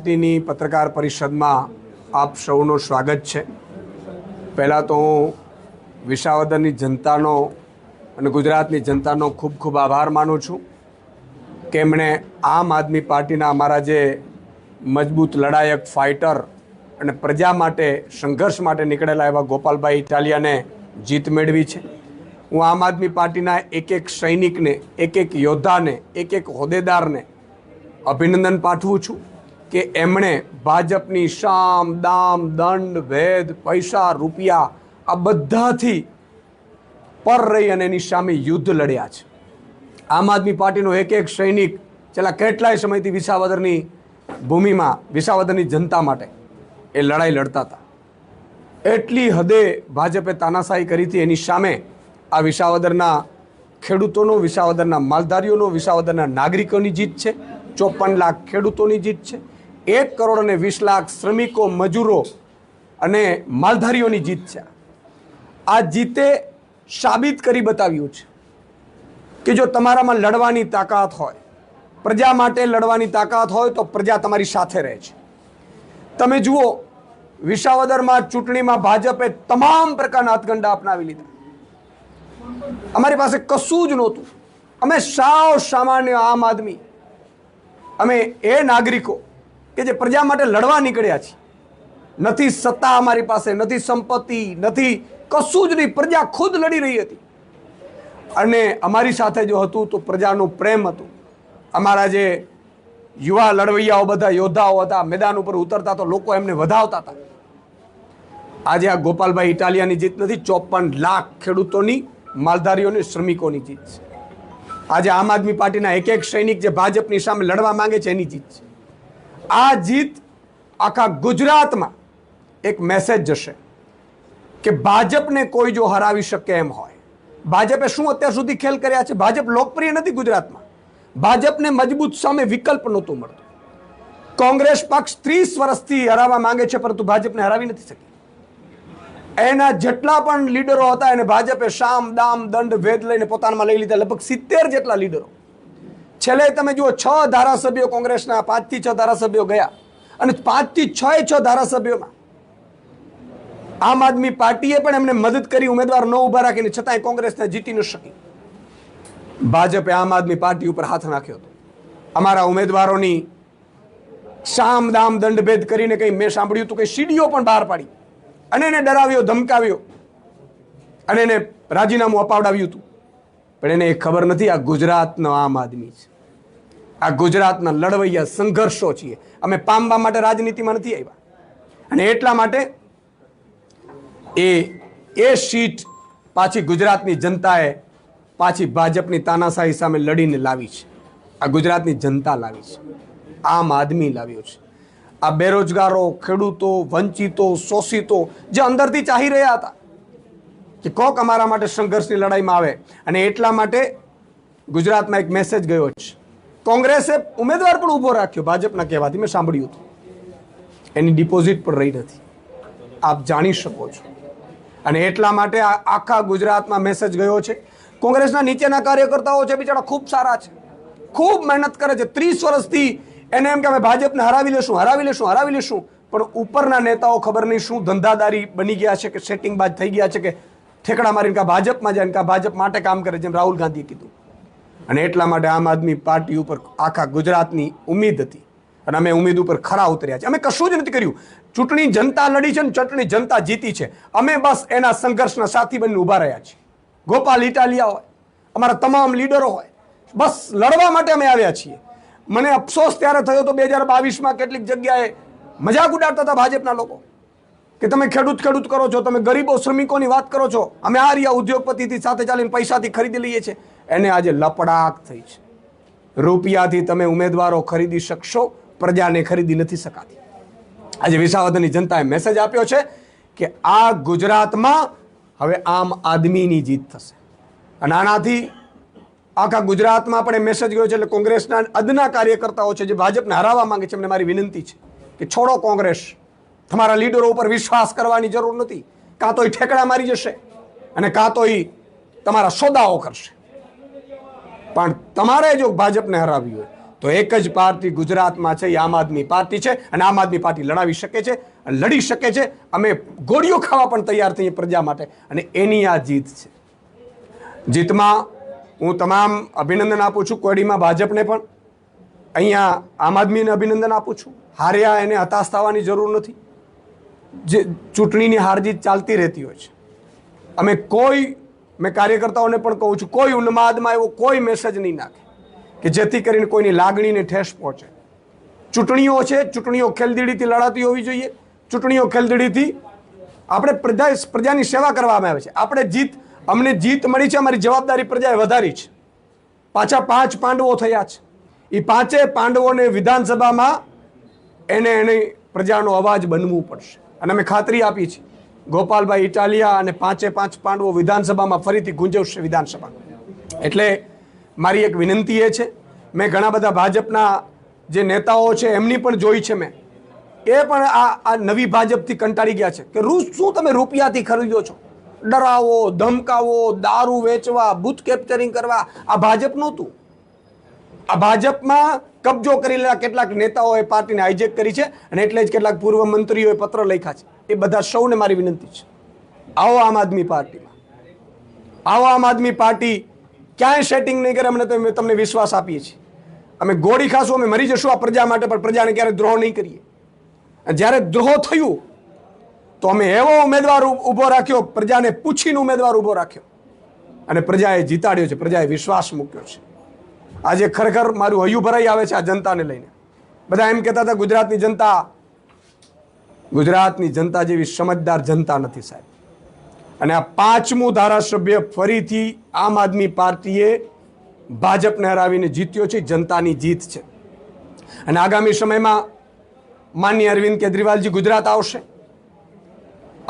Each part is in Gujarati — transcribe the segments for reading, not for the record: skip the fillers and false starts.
ની પત્રકાર પરિષદમાં આપ સૌનું સ્વાગત છે। પહેલાં તો હું વિસાવદરની જનતાનો અને ગુજરાતની જનતાનો ખૂબ ખૂબ આભાર માનું છું કે એમણે આમ આદમી પાર્ટીના અમારા જે મજબૂત લડાયક ફાઇટર અને પ્રજા માટે સંઘર્ષ માટે નીકળેલા એવા ગોપાલભાઈ ઇટાલિયાને જીત મેળવી છે। હું આમ આદમી પાર્ટીના એક એક સૈનિકને, એક એક યોદ્ધાને, એક એક હોદ્દેદારને અભિનંદન પાઠવું છું કે એમણે ભાજપની સામ દામ દંડ ભેદ પૈસા રૂપિયા આ બધાથી પર રહી અને એની સામે યુદ્ધ લડ્યા છે। આમ આદમી પાર્ટીનો એક એક સૈનિક છેલ્લા કેટલાય સમયથી વિસાવદરની ભૂમિમાં વિસાવદરની જનતા માટે એ લડાઈ લડતા હતા। એટલી હદે ભાજપે તાનાશાહી કરી હતી, એની સામે આ વિસાવદરના ખેડૂતોનો, વિસાવદરના માલધારીઓનો, વિસાવદરના નાગરિકોની જીત છે। 54 લાખ ખેડૂતોની જીત છે। 1 કરોડ અને 20 લાખ શ્રમિકો, મજૂરો અને માલધારીઓની જીત છે। આ જીતે સાબિત કરી બતાવ્યું છે કે જો તમારામાં લડવાની તાકાત હોય, પ્રજા માટે લડવાની તાકાત હોય તો પ્રજા તમારી સાથે રહે છે। તમે જુઓ, વિસાવદરમાં ચૂંટણીમાં ભાજપે તમામ પ્રકારના હાથગંડા અપનાવી લીધા। અમારી પાસે કશું જ નહોતું। અમે સાવ સામાન્ય આમ આદમી, અમે એ નાગરિકો કે જે પ્રજા માટે લડવા નીકળ્યા છીએ। નથી સત્તા અમારી પાસે, નથી સંપત્તિ, નથી કશું જ નહીં। પ્રજા ખુદ લડી રહી હતી અને અમારી સાથે જો હતું તો પ્રજાનું પ્રેમ હતું। અમારા જે યુવા લડવૈયાઓ બધા યોદ્ધાઓ હતા, મેદાન ઉપર ઉતરતા તો લોકો એમને વધાવતા હતા। આજે આ ગોપાલભાઈ ઇટાલિયાની જીત નથી, 54 લાખ ખેડૂતોની, માલધારીઓની, શ્રમિકોની જીત છે। આજે આમ આદમી પાર્ટીના એક એક સૈનિક જે ભાજપની સામે લડવા માંગે છે એની જીત છે। આ જીત આખા ગુજરાતમાં એક મેસેજ જશે કે ભાજપને કોઈ જો હરાવી શકે એમ હોય। ભાજપે શું અત્યાર સુધી ખેલ કર્યા છે? ભાજપ લોકપ્રિય નથી ગુજરાતમાં। ભાજપને મજબૂત સામે વિકલ્પ નહોતું મળતું। કોંગ્રેસ પક્ષ 30 વર્ષથી હરાવવા માંગે છે પરંતુ ભાજપને હરાવી નથી શકી। એના જેટલા પણ લીડરો હતા એને ભાજપે સામ દામ દંડ ભેદ લઈને પોતાનામાં લઈ લીધા। લગભગ 70 જેટલા લીડરો। છેલ્લે તમે જુઓ, 6 ધારાસભ્યો કોંગ્રેસના, 5 થી 6 ધારાસભ્યો ગયા અને 5 થી 6 ધારાસભ્યોમાં આમ આદમી પાર્ટીએ પણ એમને મદદ કરી, ઉમેદવાર ન ઉભા રાખીને, છતાંય કોંગ્રેસને જીતી ન શકી। ભાજપે આમ આદમી પાર્ટી ઉપર હાથ નાખ્યો હતો। અમારા ઉમેદવારોની સામ દામ દંડ ભેદ કરીને કંઈ મેં સાંભળ્યું હતું કે સીડીઓ પણ બહાર પાડી અને એને ડરાવ્યો, ધમકાવ્યો અને એને રાજીનામું અપાવડાવ્યું હતું। પણ એને એ ખબર નથી આ ગુજરાતનો આમ આદમી છે। આ ગુજરાતના લડવૈયા સંઘર્ષો છીએ। અમે પામવા માટે રાજનીતિમાં નથી આવ્યા અને એટલા માટે એ સીટ પાછી ગુજરાતની જનતાએ પાછી ભાજપની તાનાશાહી સામે લડીને લાવી છે। આ ગુજરાતની જનતા લાવી છે, આમ આદમી લાવ્યો છે। આ બેરોજગારો, ખેડૂતો, વંચિતો, શોષિતો જે અંદરથી ચાહી રહ્યા હતા કે કોક અમારા માટે સંઘર્ષની લડાઈમાં આવે, અને એટલા માટે ગુજરાતમાં એક મેસેજ ગયો છે। કોંગ્રેસે ઉમેદવાર પણ ઊભો રાખ્યો ભાજપના કહેવાથી, મેં સાંભળ્યું હતું। એની ડિપોઝિટ પણ રહી નથી, આપ જાણી શકો છો। અને એટલા માટે આ આખા ગુજરાતમાં મેસેજ ગયો છે। કોંગ્રેસના નીચેના કાર્યકર્તાઓ છે, બિચારા ખૂબ સારા છે, ખૂબ મહેનત કરે છે। 30 વર્ષથી એને એમ કે અમે ભાજપને હરાવી લેશું, હરાવી લેશું, હરાવી લેશું, પણ ઉપરના નેતાઓ ખબર નહીં શું ધંધાદારી બની ગયા છે કે સેટિંગબાજ થઈ ગયા છે કે ઠેકડા મારીને કા ભાજપમાં જાય, કા ભાજપ માટે કામ કરે, જેમ રાહુલ ગાંધીએ કીધું। અને એટલા માટે આમ આદમી પાર્ટી ઉપર આખા ગુજરાતની ઉમ્મીદ હતી અને અમે ઉમ્મીદ ઉપર ખરા ઉતર્યા છે। અમે કશું જ નથી કર્યું। ચૂંટણી જનતા લડી છે ને ચૂંટણી જનતા જીતી છે। અમે બસ એના સંઘર્ષના સાથી બનીને ઊભા રહ્યા છીએ। ગોપાલ ઇટાલિયા હોય, અમારા તમામ લીડરો હોય, બસ લડવા માટે અમે આવ્યા છીએ। મને અફસોસ ત્યારે થયો તો 2022માં કેટલીક જગ્યાએ મજાક ઉડાડતા હતા ભાજપના લોકો કે તમે ખેડૂત કરો છો, તમે ગરીબો શ્રમિકોની વાત કરો છો, અમે આ રહ્યા ઉદ્યોગપતિથી સાથે ચાલીને પૈસાથી ખરીદી લઈએ છીએ। એને આજે લપડાક થઈ છે। રૂપિયાથી તમે ઉમેદવારો ખરીદી શકશો, પ્રજાને ખરીદી નથી શકાતી। આજે વિસાવદરની જનતાએ મેસેજ આપ્યો છે કે આ ગુજરાતમાં હવે આમ આદમીની જીત થશે અને આનાથી આખા ગુજરાતમાં પણ એ મેસેજ ગયો છે। એટલે કોંગ્રેસના અદના કાર્યકર્તાઓ છે જે ભાજપને હરાવવા માંગે છે, એમને મારી વિનંતી છે કે છોડો કોંગ્રેસ। તમારા લીડરો ઉપર વિશ્વાસ કરવાની જરૂર નથી। કાં તો એ ઠેકડા મારી જશે અને કાં તો એ તમારા સોદાઓ કરશે, પણ તમારે જો ભાજપને હરાવી હોય તો એક જ પાર્ટી ગુજરાતમાં છે, એ આમ આદમી પાર્ટી છે. અને આમ આદમી પાર્ટી લડાવી શકે છે, લડી શકે છે. અમે ગોળીઓ ખાવા પણ તૈયાર થઈએ પ્રજા માટે. અને એની આ જીત છે. જીતમાં હું તમામ અભિનંદન આપું છું. કોડીમાં ભાજપને પણ, અહીંયા આમ આદમીને અભિનંદન આપું છું. હાર્યા એને હતાશ થવાની જરૂર નથી. જે ચૂંટણીની હાર જીત ચાલતી રહેતી હોય છે. મેં કાર્યકર્તાઓને પણ કહું છું, કોઈ ઉન્માદમાં એવો કોઈ મેસેજ નહીં નાખે કે જેથી કરીને કોઈની લાગણીને ઠેસ પહોંચે. ચૂંટણીઓ છે, ચૂંટણીઓ ખેલદીડીથી લડાતી હોવી જોઈએ. ચૂંટણીઓ ખેલદીડીથી આપણે પ્રજાની સેવા કરવામાં આવે છે. અમને જીત મળી છે, અમારી જવાબદારી પ્રજાએ વધારી છે. પાછા 5 પાંડવો થયા છે. એ 5 પાંડવોને વિધાનસભામાં એને પ્રજાનો અવાજ બનવું પડશે. અને અમે ખાતરી આપી છે, ગોપાલભાઈ ઇટાલિયા અને 5 પાંડવો વિધાનસભામાં ફરીથી ગુંજવશે વિધાનસભા. એટલે મારી એક વિનંતી એ છે, મેં ઘણા બધા ભાજપના જે નેતાઓ છે એમની પણ જોઈ છે. મેં એ પણ આ નવી ભાજપથી કંટાળી ગયા છે કે શું તમે રૂપિયાથી ખરીદો છો? ડરાવો, ધમકાવો, દારૂ વેચવા, બૂથ કેપ્ચરિંગ કરવા, આ ભાજપ નહોતું. આ ભાજપમાં કબજો કરી લેલા કેટલાક નેતાઓએ પાર્ટીને હાઈજેક કરી છે. અને એટલે જ કેટલાક પૂર્વ મંત્રીઓએ પત્ર લખ્યા છે. એ બધા સૌને મારી વિનંતી છે, આવો આમ આદમી પાર્ટીમાં, આવો આમ આદમી પાર્ટી ક્યાંય સેટિંગ નહીં કરે. અમને તમને વિશ્વાસ આપીએ છીએ. અમે ગોળી ખાશું, અમે મરી જશું આ પ્રજા માટે, પણ પ્રજાને ક્યારે દ્રોહ નહીં કરીએ. જ્યારે દ્રોહ થયું તો અમે એવો ઉમેદવાર ઊભો રાખ્યો, પ્રજાને પૂછીને ઉમેદવાર ઊભો રાખ્યો, અને પ્રજાએ જીતાડ્યો છે. પ્રજાએ વિશ્વાસ મૂક્યો છે. આજે ખરેખર મારું હૈયું ભરાઈ આવે છે આ જનતાને લઈને. બધા એમ કહેતા હતા ગુજરાતની જનતા જેવી સમજદાર જનતા નથી સાહેબ. અને આ 5મું ધારાસભ્ય ફરીથી આમ આદમી પાર્ટીએ ભાજપને હરાવીને જીત્યો છે. જનતાની જીત છે. અને આગામી સમયમાં માનનીય અરવિંદ કેજરીવાલજી ગુજરાત આવશે.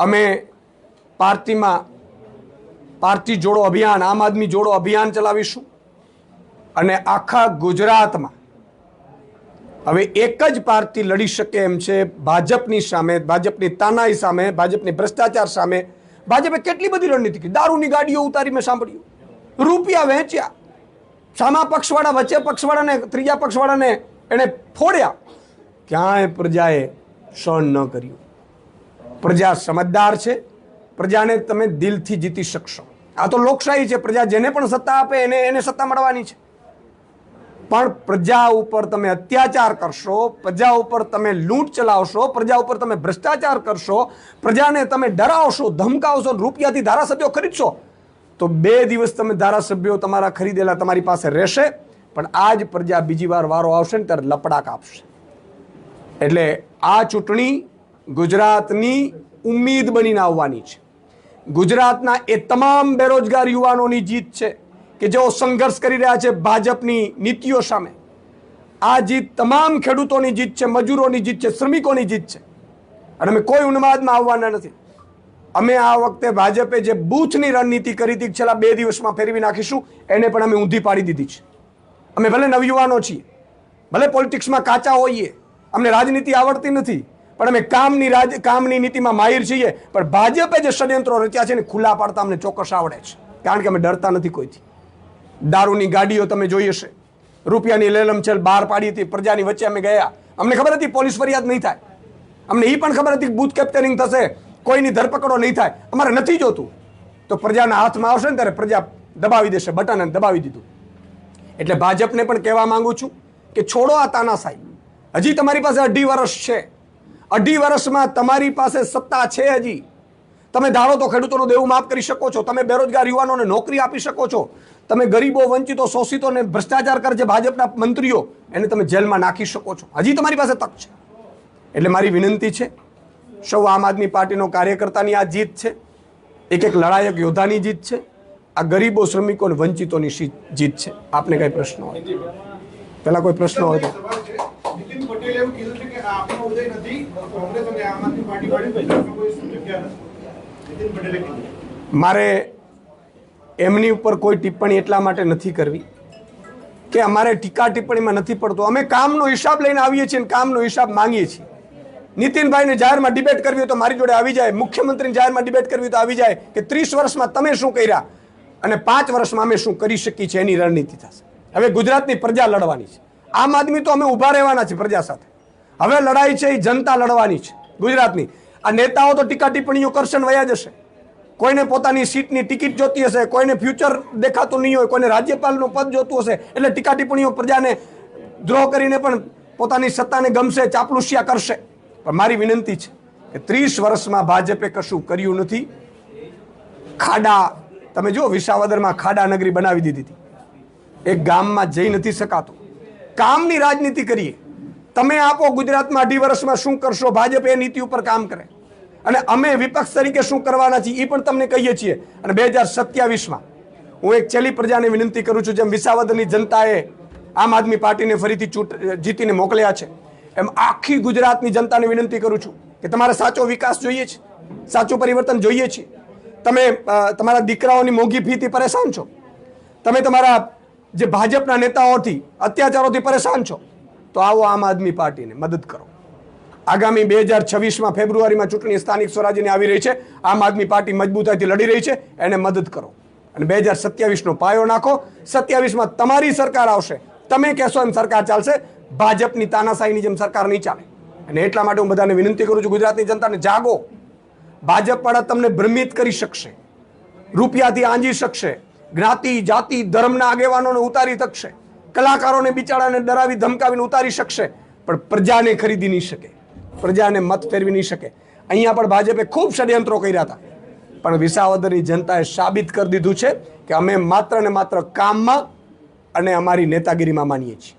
અમે પાર્ટી જોડો અભિયાન, આમ આદમી જોડો અભિયાન ચલાવીશું. અને આખા ગુજરાતમાં હવે એક જ પાર્ટી લડી શકે એમ છે ભાજપની સામે, ભાજપની તાનાઈ સામે, ભાજપની ભ્રષ્ટાચાર સામે. ભાજપે કેટલી બધી રણનીતિ કરી. દારૂની ગાડીઓ ઉતારી મેં સાંભળ્યું, રૂપિયા વહેંચ્યા, સામા પક્ષવાળા વચ્ચે પક્ષવાળાને, ત્રીજા પક્ષવાળાને એને ફોડ્યા. ક્યાંય પ્રજાએ સહન ન કર્યું. પ્રજા સમજદાર છે. પ્રજાને તમે દિલથી જીતી શકશો. આ તો લોકશાહી છે. પ્રજા જેને પણ સત્તા આપે એને સત્તા મળવાની છે. પણ પ્રજા ઉપર તમે અત્યાચાર કરશો, પ્રજા ઉપર તમે લૂંટ ચલાવશો, પ્રજા ઉપર તમે ભ્રષ્ટાચાર કરશો, પ્રજાને તમે ડરાવશો, ધમકાવશો, રૂપિયાથી ધારાસભ્યો ખરીદશો, તો 2 દિવસ તમે ધારાસભ્યો તમારા ખરીદેલા તમારી પાસે રહેશે. પણ આ જ પ્રજા બીજી વાર વારો આવશે ને ત્યારે લપડાક આપશે. એટલે આ ચૂંટણી ગુજરાતની ઉમ્મીદ બનીને આવવાની છે. ગુજરાતના એ તમામ બેરોજગાર યુવાનોની જીત છે કે જેઓ સંઘર્ષ કરી રહ્યા છે ભાજપની નીતિઓ સામે. આ જીત તમામ ખેડૂતોની જીત છે, મજૂરોની જીત છે, શ્રમિકોની જીત છે. અને અમે કોઈ ઉન્માદમાં આવવાના નથી. અમે આ વખતે ભાજપે જે બૂથની રણનીતિ કરી હતી છેલ્લા 2 દિવસમાં ફેરવી નાખીશું, એને પણ અમે ઊંધી પાડી દીધી છે. અમે ભલે નવયુવાનો છીએ, ભલે પોલિટિક્સમાં કાચા હોઈએ, અમને રાજનીતિ આવડતી નથી, પણ અમે કામની નીતિમાં માહિર છીએ. પણ ભાજપે જે ષડયંત્રો રચ્યા છે ને ખુલ્લા પાડતા અમને ચોક્કસ આવડે છે. કારણ કે અમે ડરતા નથી કોઈથી. દારૂની ગાડીઓ તમે જોઈ હશે, રૂપિયાની લેલમછેલ બહાર પાડી હતી. પ્રજાની વચ્ચે અમે ગયા. અમને ખબર હતી પોલીસ ફરિયાદ નહીં થાય. અમને એ પણ ખબર હતી કે બૂથ કેપ્ચરિંગ થશે, કોઈની ધરપકડો નહીં થાય. અમારે નથી જોતું. તો પ્રજાના હાથમાં આવશે ને ત્યારે પ્રજા દબાવી દેશે, બટન દબાવી દીધું. એટલે ભાજપને પણ કહેવા માંગુ છું કે છોડો આ તાનાશાહી. હજી તમારી પાસે 2.5 વર્ષ છે. 2.5 વર્ષમાં તમારી પાસે સત્તા છે. હજી તમે ધારો તો ખેડૂતોનું દેવું માફ કરી શકો છો. તમે બેરોજગાર યુવાનોને નોકરી આપી શકો છો. તમે ગરીબો, વંચિતો, શોષિતોને ભ્રષ્ટાચાર કરે છે ભાજપના મંત્રીઓ, એને તમે જેલમાં નાખી શકો છો. હજી તમારી પાસે તક છે. એટલે મારી વિનંતી છે, સૌ આમ આદમી પાર્ટીનો કાર્યકર્તાની આ જીત છે. એક લડાયક યોદ્ધાની જીત છે. આ ગરીબો, શ્રમિકો અને વંચિતોની જીત છે. આપને કઈ પ્રશ્ન હોય? પહેલા કોઈ પ્રશ્ન હોય તો નીતિન પટેલે એવું કીધું છે કે આપનો ઉદય નથી, કોંગ્રેસ અને આમ આદમી પાર્ટી વાળી કોઈ જગ્યા નથી. નીતિન પટેલે કીધું. મારે એમની ઉપર કોઈ ટિપ્પણી એટલા માટે નથી કરવી કે અમારે ટીકા ટિપ્પણીમાં નથી પડતો. અમે કામનો હિસાબ લઈને આવીએ છીએ અને કામનો હિસાબ માંગીએ છીએ. નીતિનભાઈને જાહેરમાં ડિબેટ કરવી હોય તો મારી જોડે આવી જાય. મુખ્યમંત્રીને જાહેરમાં ડિબેટ કરવી હોય તો આવી જાય કે 30 વર્ષમાં તમે શું કર્યા અને 5 વર્ષમાં અમે શું કરી શકીએ છીએ, એની રણનીતિ થશે. હવે ગુજરાતની પ્રજા લડવાની છે. આમ આદમી તો અમે ઊભા રહેવાના છે પ્રજા સાથે. હવે લડાઈ છે એ જનતા લડવાની છે ગુજરાતની. આ નેતાઓ તો ટીકા ટિપ્પણીઓ કરશે ને વયા જશે. કોઈને પોતાની સીટની ટિકિટ જોતી હશે, કોઈને ફ્યુચર દેખાતું નહીં હોય, કોઈને રાજ્યપાલનું પદ જોતું હશે, એટલે ટીકા ટિપ્પણીઓ પ્રજાને દ્રોહ કરીને પણ પોતાની સત્તાને ગમશે, ચાપલુસિયા કરશે. પણ મારી વિનંતી છે કે 30 વર્ષમાં ભાજપે કશું કર્યું નથી. ખાડા તમે જુઓ, વિસાવદરમાં ખાડા નગરી બનાવી દીધી હતી. એક ગામમાં જઈ નથી શકાતું. કામની રાજનીતિ કરીએ. તમે આપો ગુજરાતમાં 2.5 વર્ષમાં શું કરશો, ભાજપ એ નીતિ ઉપર કામ કરે અને અમે વિપક્ષ તરીકે શું કરવાના છીએ એ પણ તમને કહીએ છીએ. અને 2027માં હું એક છેલ્લી પ્રજાને વિનંતી કરું છું, જેમ વિસાવદરની જનતાએ આમ આદમી પાર્ટીને ફરીથી જીતીને મોકલ્યા છે, એમ આખી ગુજરાતની જનતાને વિનંતી કરું છું કે તમારે સાચો વિકાસ જોઈએ છે, સાચું પરિવર્તન જોઈએ છે. તમે તમારા દીકરાઓની મોંઘી ફીથી પરેશાન છો, તમે તમારા જે ભાજપના નેતાઓથી અત્યાચારોથી પરેશાન છો, તો આવો આમ આદમી પાર્ટીને મદદ કરો. આગામી 2026માં ફેબ્રુઆરીમાં ચૂંટણી સ્થાનિક સ્વરાજ્યની આવી રહી છે. આમ આદમી પાર્ટી મજબૂતાઈથી લડી રહી છે, એને મદદ કરો અને 2027નો પાયો નાખો. 27માં તમારી સરકાર આવશે, તમે કહેશો એમ સરકાર ચાલશે. ભાજપની તાનાશાહીની જેમ સરકાર નહીં ચાલે. અને એટલા માટે હું બધાને વિનંતી કરું છું, ગુજરાતની જનતાને જાગો. ભાજપવાળા તમને ભ્રમિત કરી શકશે, રૂપિયાથી આંજી શકશે, જ્ઞાતિ જાતિ ધર્મના આગેવાનોને ઉતારી શકશે, કલાકારોને બિચારાને ડરાવી ધમકાવીને ઉતારી શકશે, પણ પ્રજાને ખરીદી નહીં શકે, પ્રજાને મત ફેરવી નહીં શકે. અહીંયા પણ ભાજપે ખૂબ ષડયંત્રો કર્યા હતા, પણ વિસાવદરની જનતાએ સાબિત કરી દીધું છે કે અમે માત્ર ને માત્ર કામમાં અને અમારી નેતાગીરીમાં માનીએ છીએ.